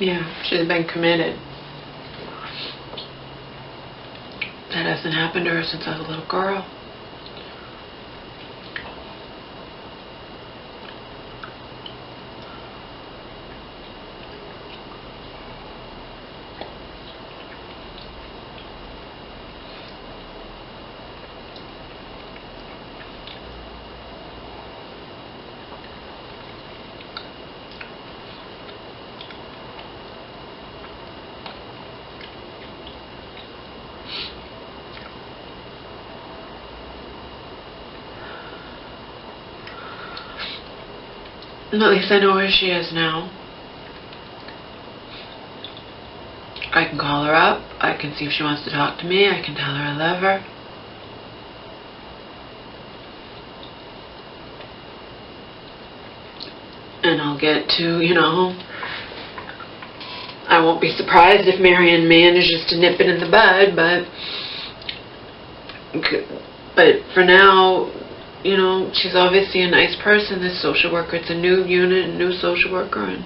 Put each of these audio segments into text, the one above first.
Yeah, she's been committed. That hasn't happened to her since I was a little girl. At least I know where she is now. I can call her up. I can see if she wants to talk to me. I can tell her I love her. And I'll get to, I won't be surprised if Marion manages to nip it in the bud, but for now, she's obviously a nice person, this social worker. It's a new unit, a new social worker, and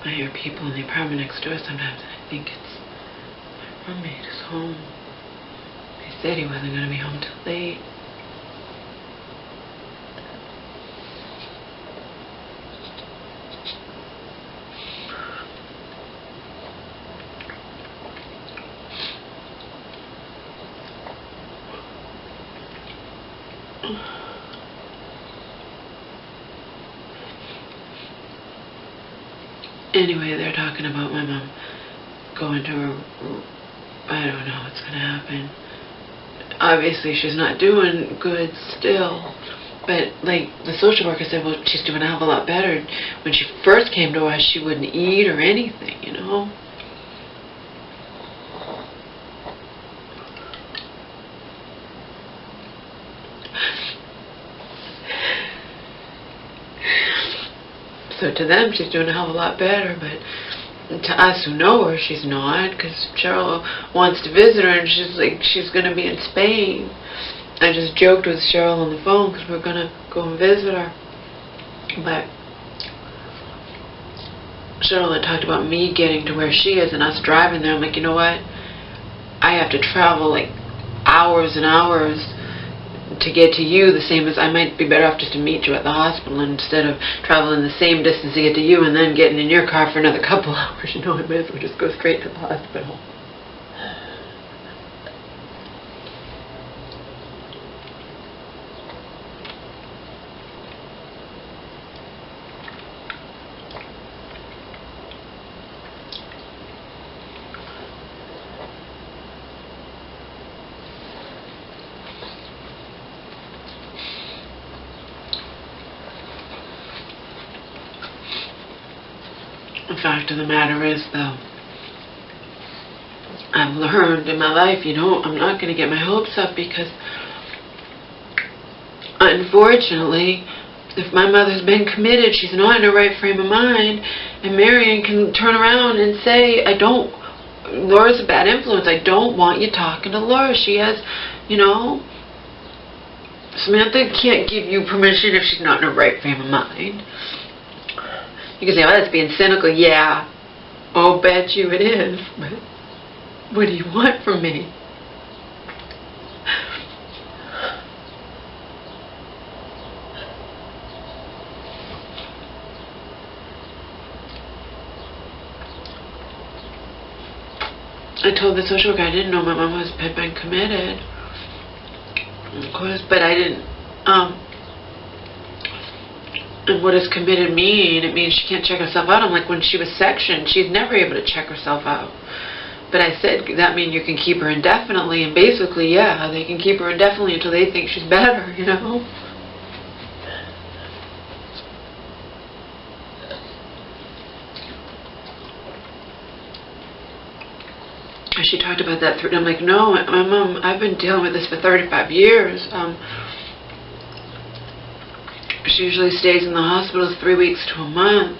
I hear people in the apartment next door sometimes, and I think it's my roommate is home. He said he wasn't going to be home till late. Anyway, they're talking about my mom going to her, I don't know what's going to happen. Obviously, she's not doing good still. But, like, the social worker said, well, she's doing a hell of a lot better. When she first came to us, she wouldn't eat or anything, So to them, she's doing a hell of a lot better, but to us who know her, she's not, because Cheryl wants to visit her, and she's like, she's going to be in Spain. I just joked with Cheryl on the phone, because we're going to go and visit her. But Cheryl had talked about me getting to where she is, and us driving there. I'm like, you know what? I have to travel, like, hours and hours to get to you, the same as I might be better off just to meet you at the hospital instead of traveling the same distance to get to you and then getting in your car for another couple hours. I might as well just go straight to the hospital. The fact of the matter is, though, I've learned in my life, I'm not going to get my hopes up, because unfortunately, if my mother's been committed, she's not in her right frame of mind, and Marion can turn around and say, Laura's a bad influence. I don't want you talking to Laura. She has, Samantha can't give you permission if she's not in her right frame of mind. You can say, oh, that's being cynical. Yeah, I'll bet you it is. But what do you want from me? I told the social worker I didn't know my mom had been committed. Of course, but I didn't. And what does committed mean? It means she can't check herself out. I'm like, when she was sectioned, she's never able to check herself out. But I said, that means you can keep her indefinitely. And basically, yeah, they can keep her indefinitely until they think she's better, she talked about that. I'm like, no, my mom, I've been dealing with this for 35 years. She usually stays in the hospital 3 weeks to a month.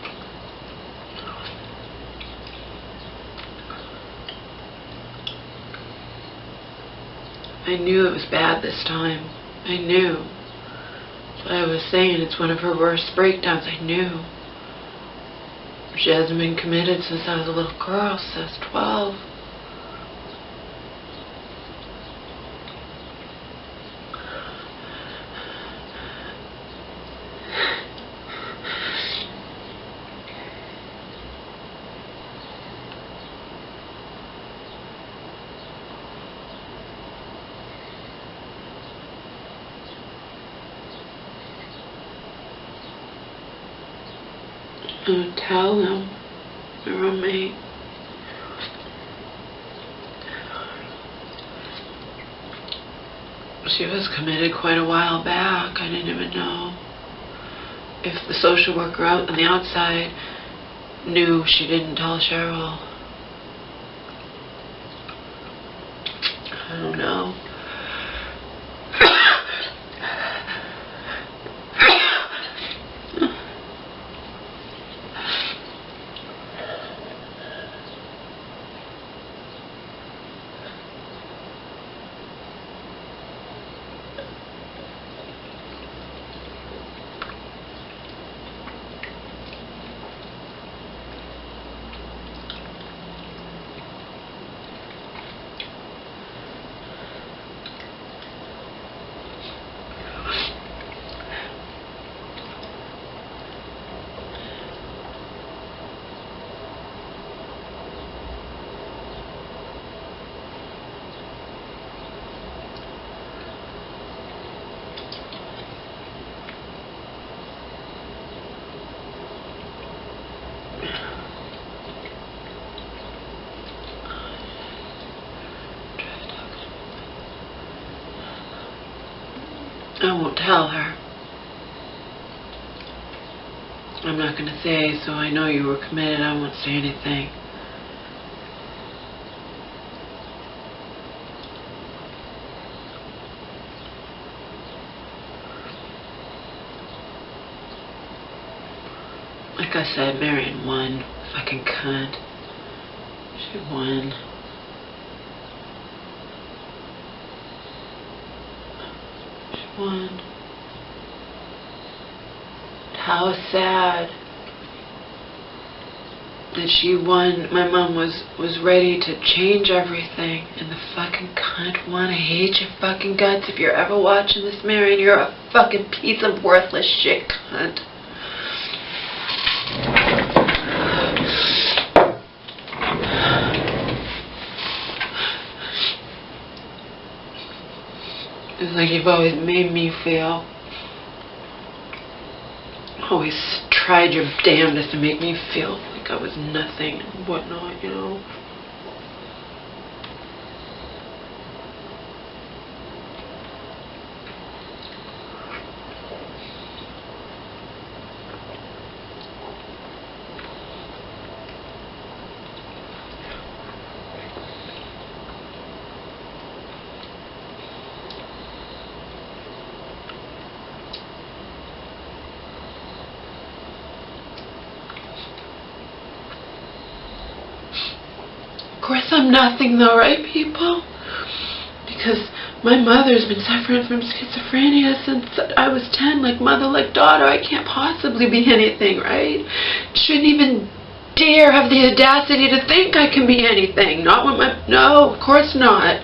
I knew it was bad this time. I knew. That's what I was saying. It's one of her worst breakdowns. I knew. She hasn't been committed since I was a little girl, since I was 12. I would tell them, my roommate. She was committed quite a while back. I didn't even know if the social worker out on the outside knew she didn't tell Cheryl. I don't know. I won't tell her. I'm not going to say, so I know you were committed. I won't say anything. Like I said, Marion won. Fucking cunt. She won. One. How sad that she won. My mom was ready to change everything, and the fucking cunt won. I hate your fucking guts. If you're ever watching this, Marion, you're a fucking piece of worthless shit cunt. It's like you've always made me feel. Always tried your damnedest to make me feel like I was nothing and whatnot, you know. Of course I'm nothing though, right, people? Because my mother's been suffering from schizophrenia since I was 10, like mother, like daughter. I can't possibly be anything, right? Shouldn't even dare have the audacity to think I can be anything. Not with my... No, of course not.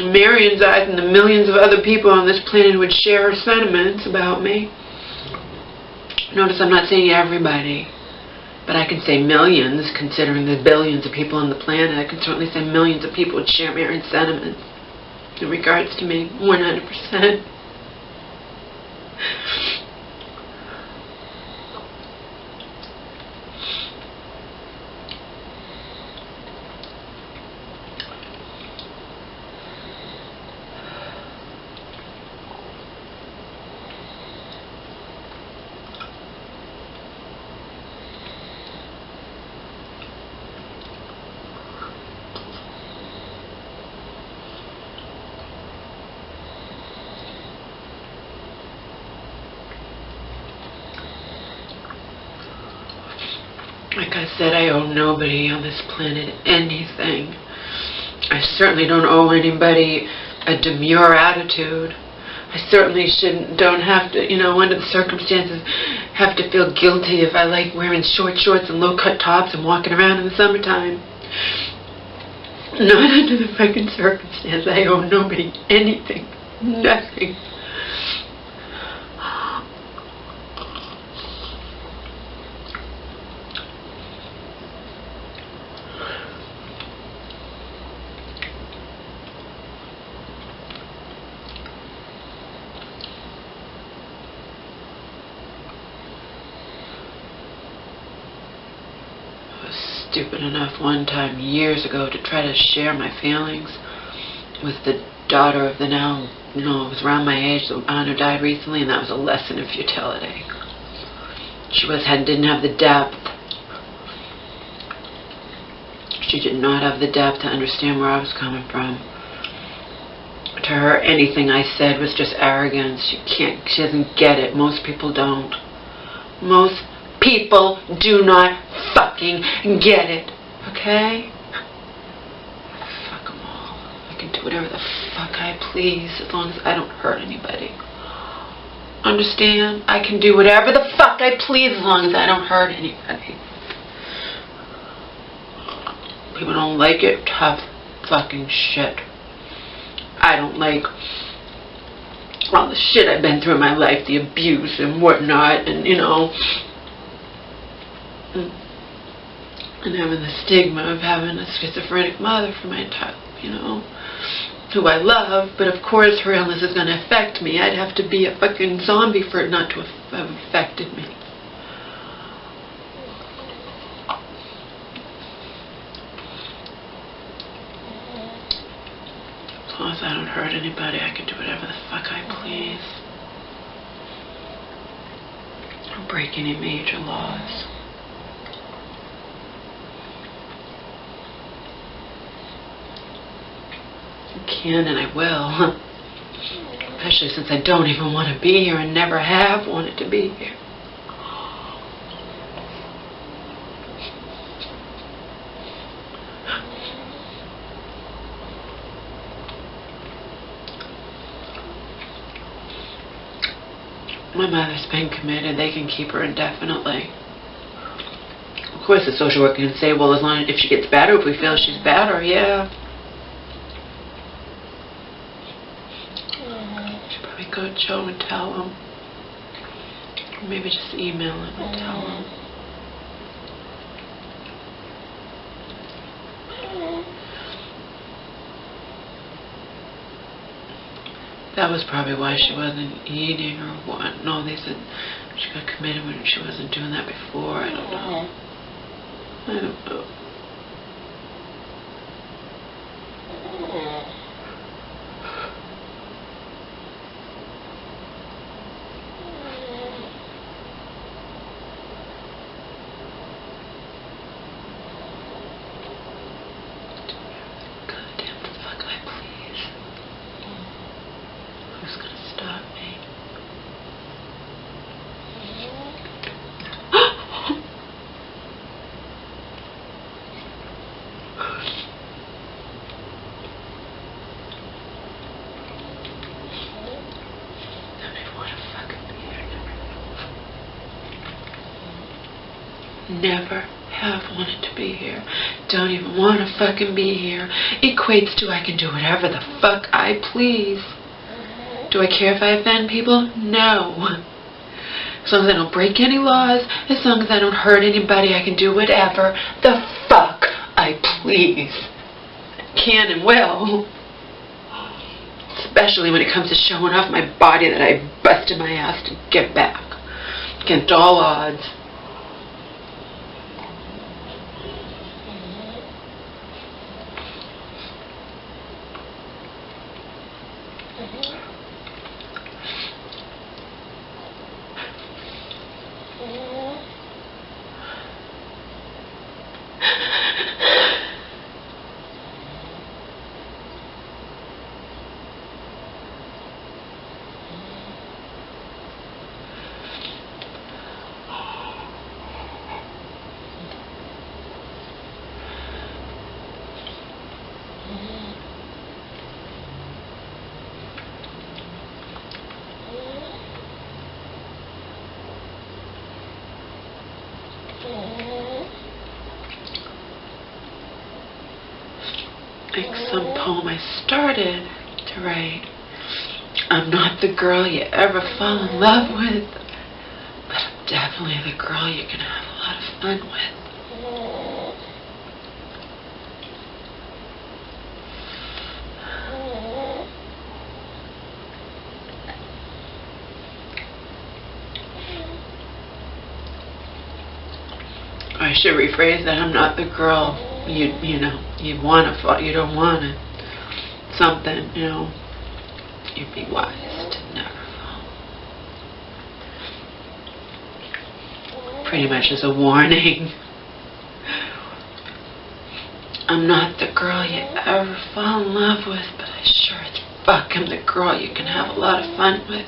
Marion's eyes and the millions of other people on this planet would share her sentiments about me. Notice I'm not saying everybody, but I can say millions, considering the billions of people on the planet. I can certainly say millions of people would share Marion's sentiments in regards to me, 100%. Like I said, I owe nobody on this planet anything. I certainly don't owe anybody a demure attitude. I certainly don't have to, under the circumstances, have to feel guilty if I like wearing short shorts and low-cut tops and walking around in the summertime. Not under the fucking circumstance. I owe nobody anything. Nothing. Stupid enough one time years ago to try to share my feelings with the daughter of the now, it was around my age, the aunt who died recently, and that was a lesson in futility. She didn't have the depth. She did not have the depth to understand where I was coming from. To her, anything I said was just arrogance. She doesn't get it. Most people don't. Most people do not fucking get it, okay? Fuck them all. I can do whatever the fuck I please as long as I don't hurt anybody. Understand? I can do whatever the fuck I please as long as I don't hurt anybody. People don't like it. Tough fucking shit. I don't like all the shit I've been through in my life, the abuse and whatnot, and and having the stigma of having a schizophrenic mother for my entire, who I love, but of course her illness is going to affect me. I'd have to be a fucking zombie for it not to have affected me. As long as I don't hurt anybody, I can do whatever the fuck I please. I don't break any major laws. Can and I will, especially since I don't even want to be here and never have wanted to be here. My mother's been committed. They can keep her indefinitely. Of course the social worker can say, well, as long as if she gets better, if we feel she's better, yeah. Go to Joe and tell him. Or maybe just email him and tell him. That was probably why she wasn't eating or what. No, they said she got committed when she wasn't doing that before. I don't know. I don't know. Never have wanted to be here. Don't even want to fucking be here. Equates to I can do whatever the fuck I please. Do I care if I offend people? No. As long as I don't break any laws, as long as I don't hurt anybody, I can do whatever the fuck I please. Can and will. Especially when it comes to showing off my body that I busted my ass to get back. Against all odds. like some poem I started to write. I'm not the girl you ever fall in love with, but I'm definitely the girl you can have a lot of fun with. I should rephrase that. I'm not the girl you want to fall. You don't want it. Something, you'd be wise to never fall. Pretty much as a warning. I'm not the girl you ever fall in love with, but I sure as fuck am the girl you can have a lot of fun with.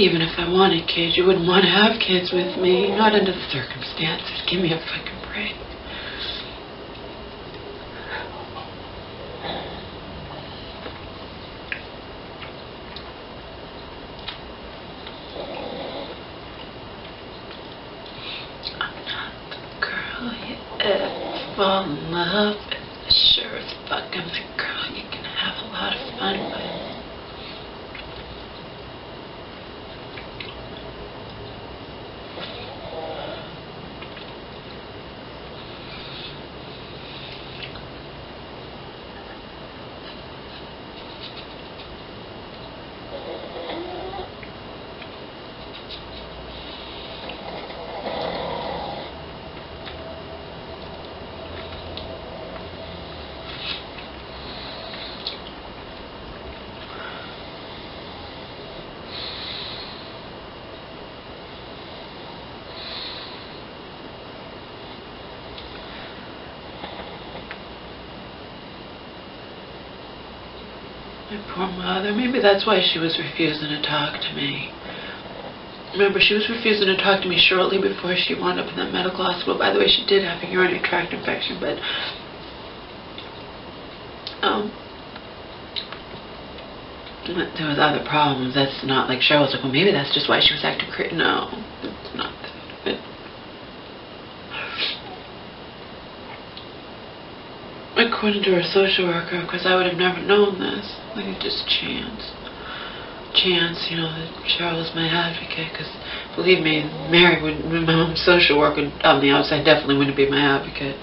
Even if I wanted kids, you wouldn't want to have kids with me. Not under the circumstances. Give me a fucking break. I'm not the girl you ever fall in love with. Sure as fuck I'm the girl you can have a lot of fun with. My poor mother. Maybe that's why she was refusing to talk to me. Remember, she was refusing to talk to me shortly before she wound up in that medical hospital. By the way, she did have a urinary tract infection, but there was other problems. That's not like Cheryl was like, well, maybe that's just why she was acting crazy. No, it's not that. According to her social worker, because I would have never known this. Like, just chance. Chance, that Cheryl is my advocate, because believe me, Mary would, my mom's social worker on the outside definitely wouldn't be my advocate.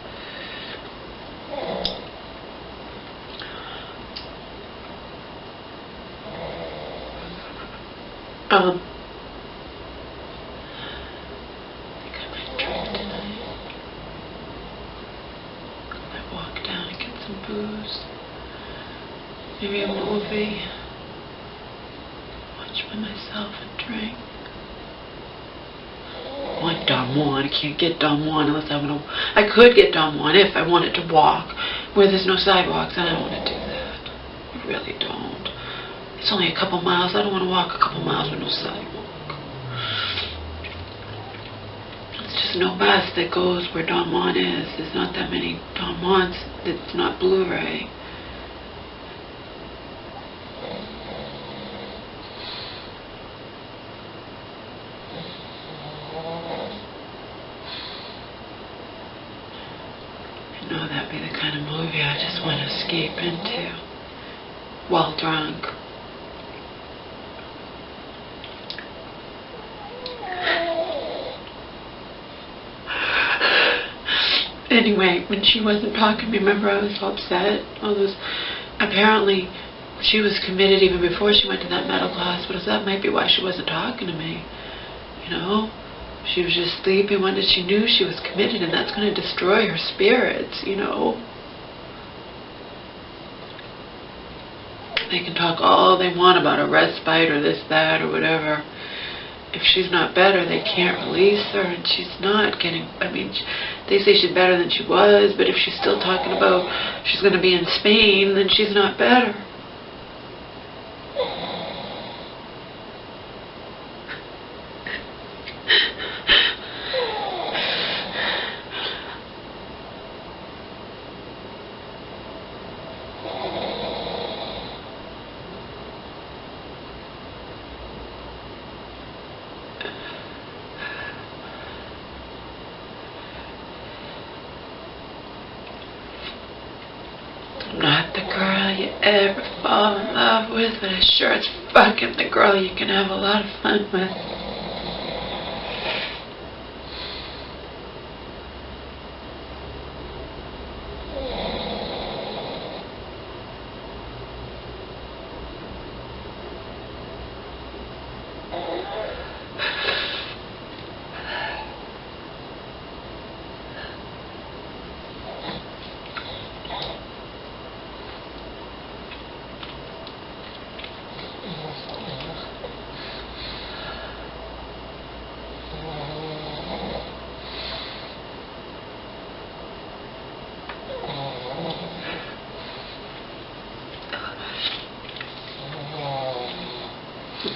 I think I might drink tonight. I might walk down and get some booze. Maybe a movie. Watch by myself and drink. I want Don Juan. I can't get Don Juan unless I want to. I could get Don Juan if I wanted to walk where there's no sidewalks, and I don't want to do that. I really don't. It's only a couple miles. I don't want to walk a couple miles with no sidewalk. It's just no bus that goes where Don Juan is. There's not that many Don Juans. It's not Blu-ray. That'd be the kind of movie I just want to escape into while drunk. Anyway, when she wasn't talking to me, remember I was so upset? Apparently she was committed even before she went to that medical hospital, so that might be why she wasn't talking to me. She was just sleeping when she knew she was committed, and that's going to destroy her spirits, They can talk all they want about a respite or this, that, or whatever. If she's not better, they can't release her, and she's not getting, they say she's better than she was, but if she's still talking about she's going to be in Spain, then she's not better. ever fall in love with, but I sure as fuck am the girl you can have a lot of fun with.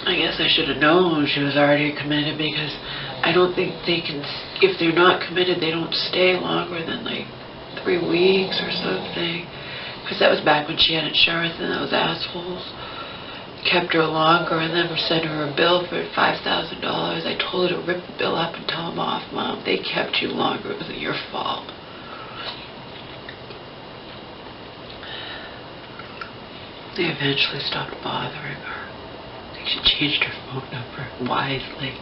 I guess I should have known she was already committed, because I don't think they can, if they're not committed, they don't stay longer than like 3 weeks or something. Because that was back when she had insurance, and those assholes kept her longer and then sent her a bill for $5,000. I told her to rip the bill up and tell them off, Mom. They kept you longer. It wasn't your fault. They eventually stopped bothering her. I think she changed her phone number wisely.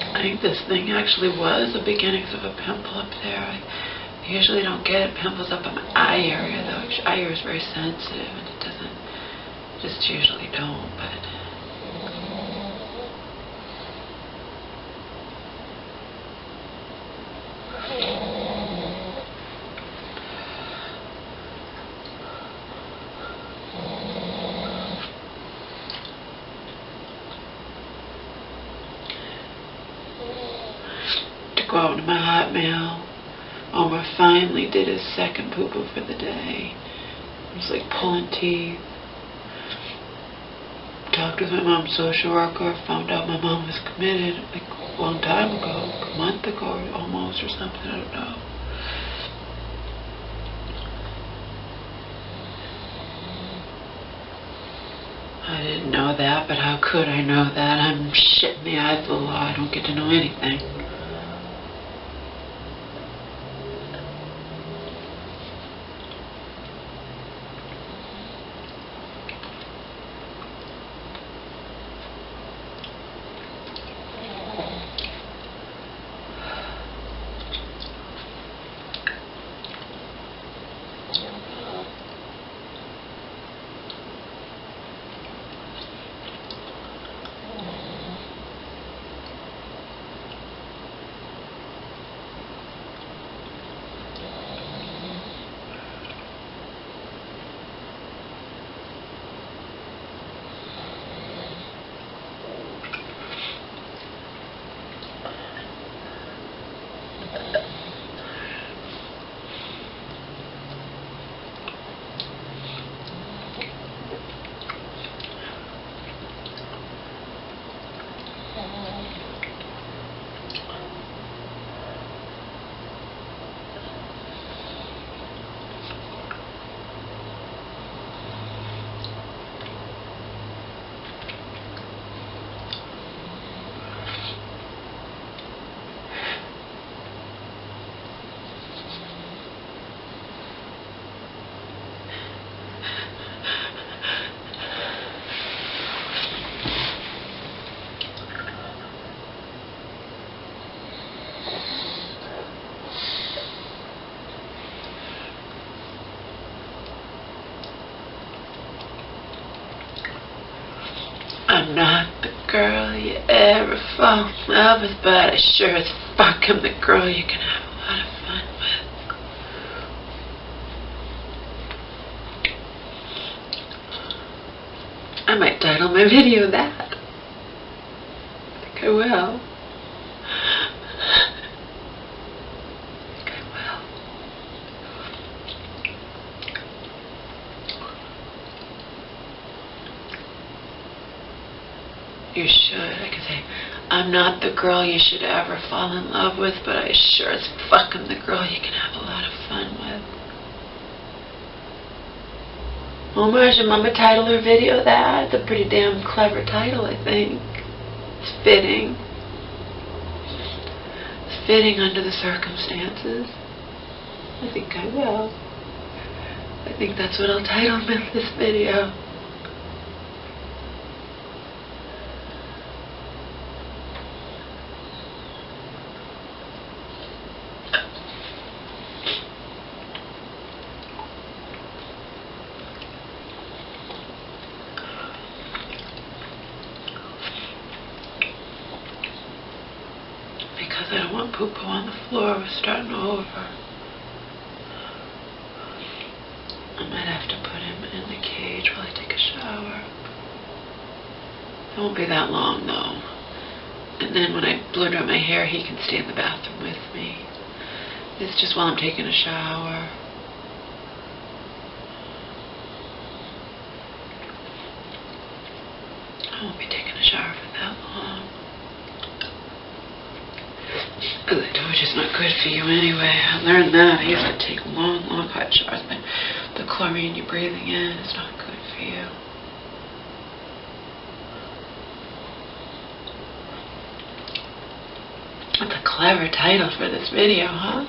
I think this thing actually was the beginnings of a pimple up there. I usually don't get pimples up in my eye area, though. Eye area is very sensitive, and it doesn't, just usually don't, but... Go out to my Hotmail. Omar finally did his second poo-poo for the day. It was like pulling teeth. Talked with my mom's social worker. Found out my mom was committed like a long time ago, a month ago almost or something. I don't know. I didn't know that, but how could I know that? I'm shitting the eyes of the law. I don't get to know anything. I'm not the girl you ever fall in love with, but I sure as fuck am the girl you can have a lot of fun with. I might title my video that. I think I will. You should. I could say, I'm not the girl you should ever fall in love with, but I sure as fuck am the girl you can have a lot of fun with. Omar, should Mama title her video that? It's a pretty damn clever title, I think. It's fitting. It's fitting under the circumstances. I think I will. I think that's what I'll title this video. Because I don't want poo-poo on the floor, we're starting over. I might have to put him in the cage while I take a shower. It won't be that long though. And then when I blow dry my hair, he can stay in the bathroom with me. It's just while I'm taking a shower. I won't be taking a shower for that long. Because I told you it's not good for you anyway. I learned that. I used to take long hot showers, but the chlorine you're breathing in is not good for you. That's a clever title for this video, huh?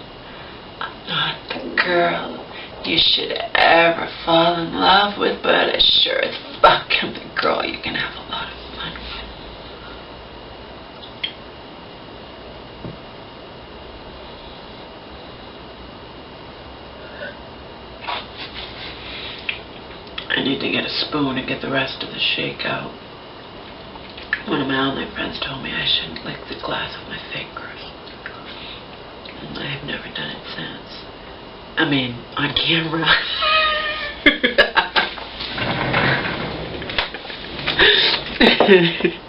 I'm not the girl you should ever fall in love with, but I sure as fuck am the girl you can have a lot of fun with. I need to get a spoon and get the rest of the shake out. One of my online friends told me I shouldn't lick the glass with my fingers. And I have never done it since. I mean, on camera.